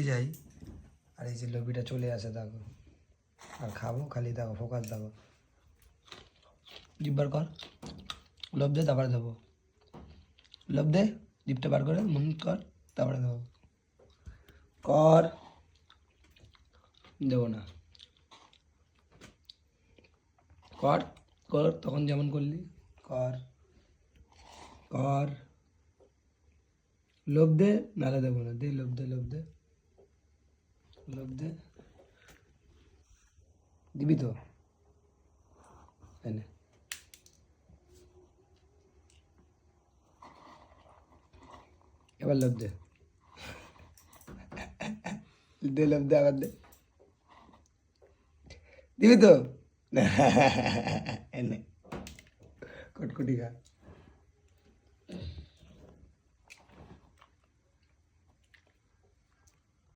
যাই আর এই যে লবিটা চলে আসে দেখো, আর খাবো খালি দেখো, ফোকাস দেখো, জিভ বার কর, লোভ দে তারপরে দেবো, লোভ দে, জিভটা বার করে মন কর তারপরে দেবো, কর, দেবো না, কর কর, তখন যেমন করলি কর, কর, লোভ দে, নালে দেবো না, দে লোভ দে, লোভ দে, লোভ দে, দিবি তো, এনে এবার লোভ দে, দে লোভ দে, আবার দে, দিবি তো, এনে কটকটি খা।